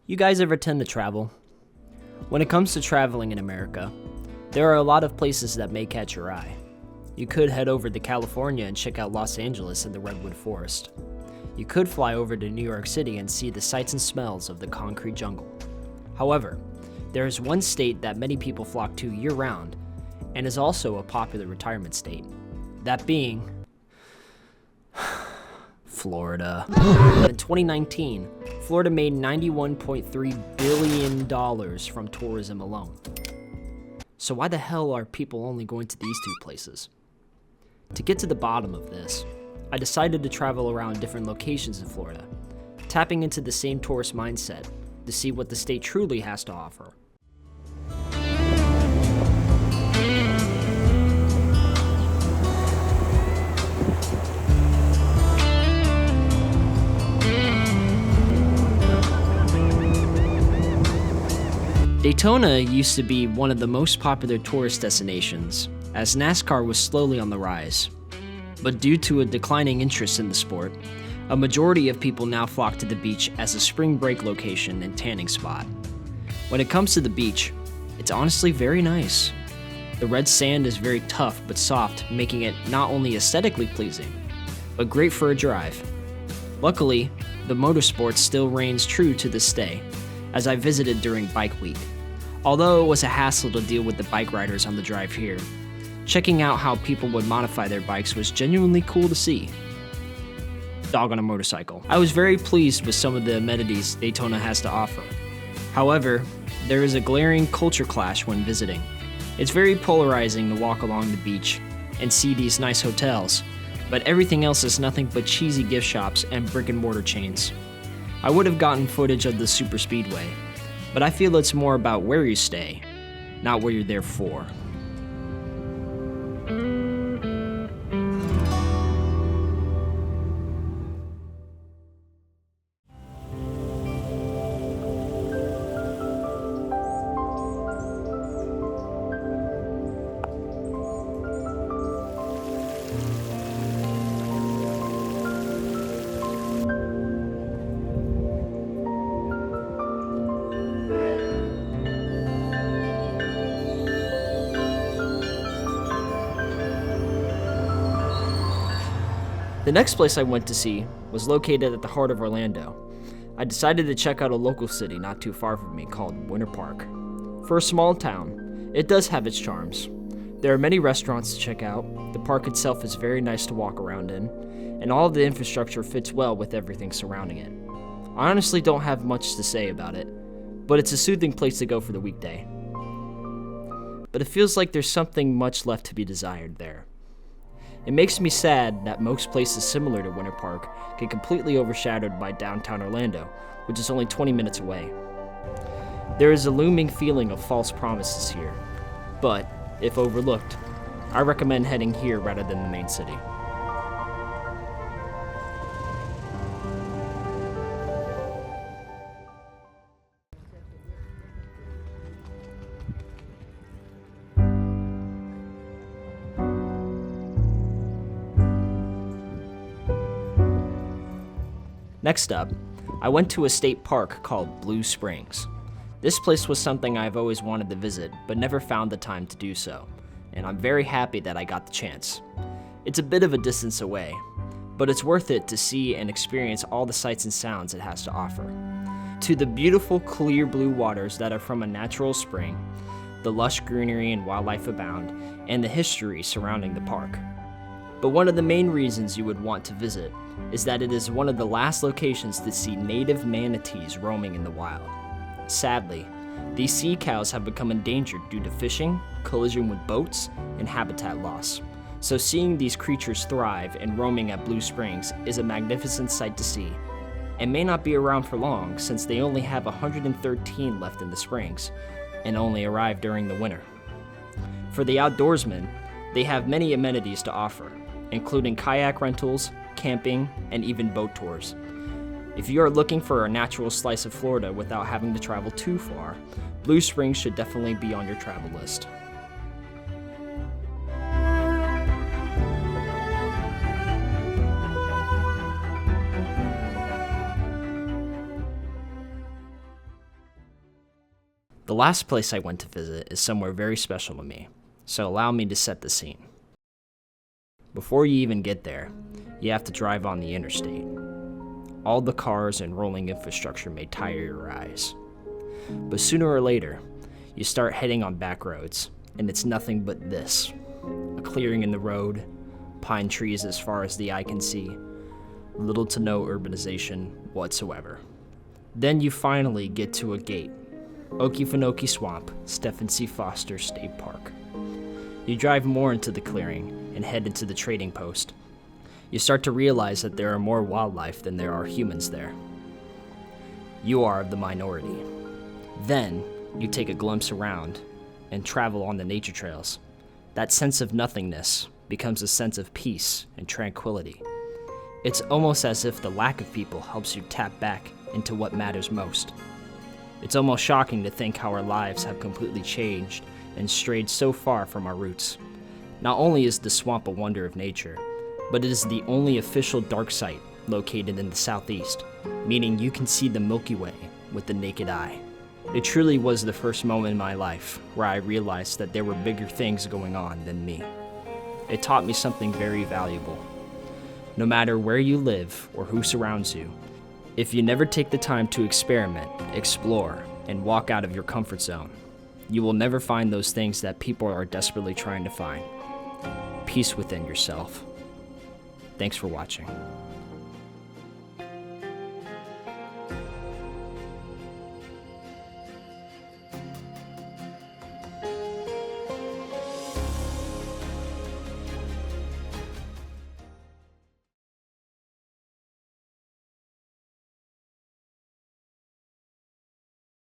You guys ever tend to travel? When it comes to traveling in America, there are a lot of places that may catch your eye. You could head over to California and check out Los Angeles and the Redwood Forest. You could fly over to New York City and see the sights and smells of the concrete jungle. However, there is one state that many people flock to year-round and is also a popular retirement state. That being Florida. In 2019, Florida made $91.3 billion from tourism alone. So why the hell are people only going to these two places? To get to the bottom of this, I decided to travel around different locations in Florida, tapping into the same tourist mindset to see what the state truly has to offer. Daytona used to be one of the most popular tourist destinations, as NASCAR was slowly on the rise. But due to a declining interest in the sport, a majority of people now flock to the beach as a spring break location and tanning spot. When it comes to the beach, it's honestly very nice. The red sand is very tough but soft, making it not only aesthetically pleasing, but great for a drive. Luckily, the motorsport still reigns true to this day, as I visited during Bike Week. Although it was a hassle to deal with the bike riders on the drive here, checking out how people would modify their bikes was genuinely cool to see. Dog on a motorcycle. I was very pleased with some of the amenities Daytona has to offer. However, there is a glaring culture clash when visiting. It's very polarizing to walk along the beach and see these nice hotels, but everything else is nothing but cheesy gift shops and brick and mortar chains. I would have gotten footage of the super speedway, but I feel it's more about where you stay, not what you're there for. The next place I went to see was located at the heart of Orlando. I decided to check out a local city not too far from me called Winter Park. For a small town, it does have its charms. There are many restaurants to check out, the park itself is very nice to walk around in, and all of the infrastructure fits well with everything surrounding it. I honestly don't have much to say about it, but it's a soothing place to go for the weekday. But it feels like there's something much left to be desired there. It makes me sad that most places similar to Winter Park get completely overshadowed by downtown Orlando, which is only 20 minutes away. There is a looming feeling of false promises here, but if overlooked, I recommend heading here rather than the main city. Next up, I went to a state park called Blue Springs. This place was something I've always wanted to visit, but never found the time to do so, and I'm very happy that I got the chance. It's a bit of a distance away, but it's worth it to see and experience all the sights and sounds it has to offer. To the beautiful clear blue waters that are from a natural spring, the lush greenery and wildlife abound, and the history surrounding the park. But one of the main reasons you would want to visit is that it is one of the last locations to see native manatees roaming in the wild. Sadly, these sea cows have become endangered due to fishing, collision with boats, and habitat loss. So seeing these creatures thrive and roaming at Blue Springs is a magnificent sight to see, and may not be around for long since they only have 113 left in the springs, and only arrive during the winter. For the outdoorsmen, they have many amenities to offer, including kayak rentals, camping, and even boat tours. If you are looking for a natural slice of Florida without having to travel too far, Blue Springs should definitely be on your travel list. The last place I went to visit is somewhere very special to me, so allow me to set the scene. Before you even get there, you have to drive on the interstate. All the cars and rolling infrastructure may tire your eyes. But sooner or later, you start heading on back roads, and it's nothing but this. A clearing in the road, pine trees as far as the eye can see, little to no urbanization whatsoever. Then you finally get to a gate, Okefenokee Swamp, Stephen C. Foster State Park. You drive more into the clearing and head into the trading post. You start to realize that there are more wildlife than there are humans there. You are the minority. Then, you take a glimpse around and travel on the nature trails. That sense of nothingness becomes a sense of peace and tranquility. It's almost as if the lack of people helps you tap back into what matters most. It's almost shocking to think how our lives have completely changed and strayed so far from our roots. Not only is the swamp a wonder of nature, but it is the only official dark site located in the southeast, meaning you can see the Milky Way with the naked eye. It truly was the first moment in my life where I realized that there were bigger things going on than me. It taught me something very valuable. No matter where you live or who surrounds you, if you never take the time to experiment, explore, and walk out of your comfort zone, you will never find those things that people are desperately trying to find. Peace within yourself. Thanks for watching.